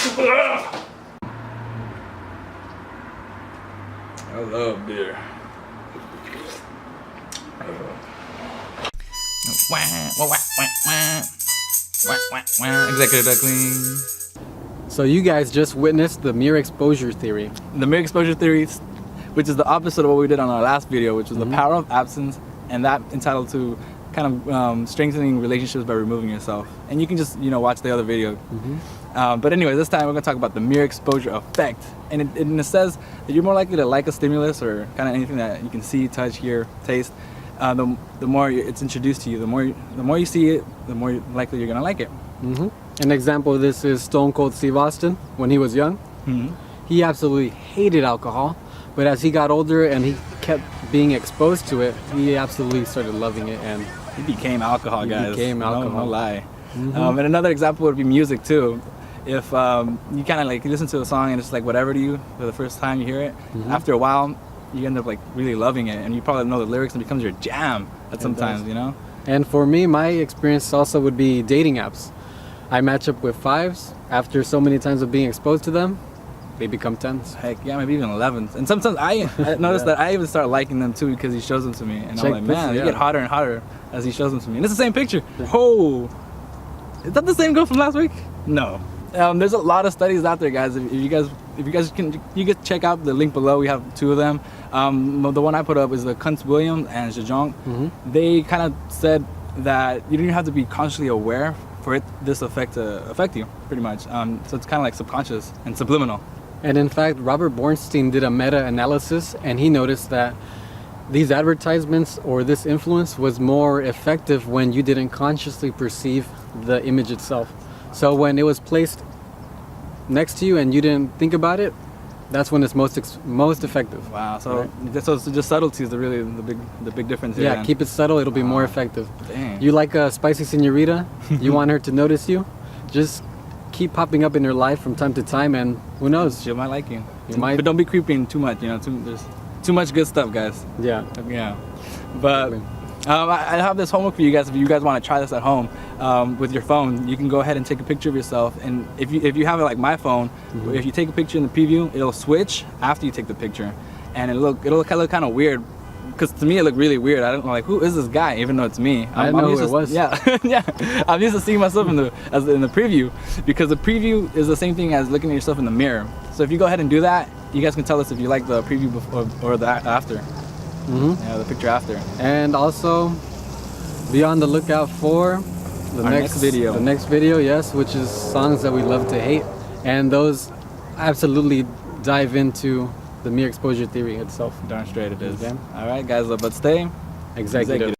I love beer. Executive Ducklings. So you guys just witnessed the mere exposure theory. The mere exposure theory, which is the opposite of what we did on our last video, which was the power of absence, and that entitled to kind of strengthening relationships by removing yourself. And you can just, watch the other video. But anyway, this time we're going to talk about the mere exposure effect. And it says that you're more likely to like a stimulus or kind of anything that you can see, touch, hear, taste. The more it's introduced to you, the more you see it, the more likely you're going to like it. An example of this is Stone Cold Steve Austin. When he was young, he absolutely hated alcohol. But as he got older and he kept being exposed to it, he absolutely started loving it, and he became alcohol, guys. He became alcohol. No lie. And another example would be music too. If you kind of you listen to a song and it's like whatever to you for the first time you hear it, after a while you end up really loving it, and you probably know the lyrics and it becomes your jam at sometimes, And for me, my experience also would be dating apps. I match up with 5s. After so many times of being exposed to them, they become 10s. Heck yeah, maybe even 11s. And sometimes I notice that I even start liking them too because he shows them to me. And I'm like, man, they get hotter and hotter as he shows them to me. And it's the same picture. Oh, is that the same girl from last week? No. There's a lot of studies out there, guys. If you guys can check out the link below. We have 2 of them. The one I put up is the Kunst-Williams and Zajonc. They kind of said that you don't even have to be consciously aware for this effect to affect you, pretty much. So it's kind of like subconscious and subliminal. And in fact, Robert Bornstein did a meta-analysis, and he noticed that these advertisements or this influence was more effective when you didn't consciously perceive the image itself. So when it was placed next to you and you didn't think about it, that's when it's most effective. Wow. So so just subtlety is really the big difference here. Yeah, then. keep it subtle. It'll be more effective. Dang. You like a spicy señorita? You want her to notice you? Just keep popping up in her life from time to time, and who knows? She might like you. Might. But don't be creeping too much. There's too much good stuff, guys. Yeah. But I have this homework for you guys. If you guys want to try this at home with your phone, you can go ahead and take a picture of yourself. And if you have it like my phone, if you take a picture in the preview, it'll switch after you take the picture, and it'll look kind of weird. Because to me it looked really weird. I don't know, who is this guy, even though it's me. I know who it was. Yeah, yeah. I'm used to seeing myself in the preview, because the preview is the same thing as looking at yourself in the mirror. So if you go ahead and do that, you guys can tell us if you like the preview before or the after. Yeah, the picture after. And also, be on the lookout for the next video. The next video, yes, which is songs that we love to hate, and those absolutely dive into the mere exposure theory itself. Darn straight it is. Okay. All right, guys, but stay executive.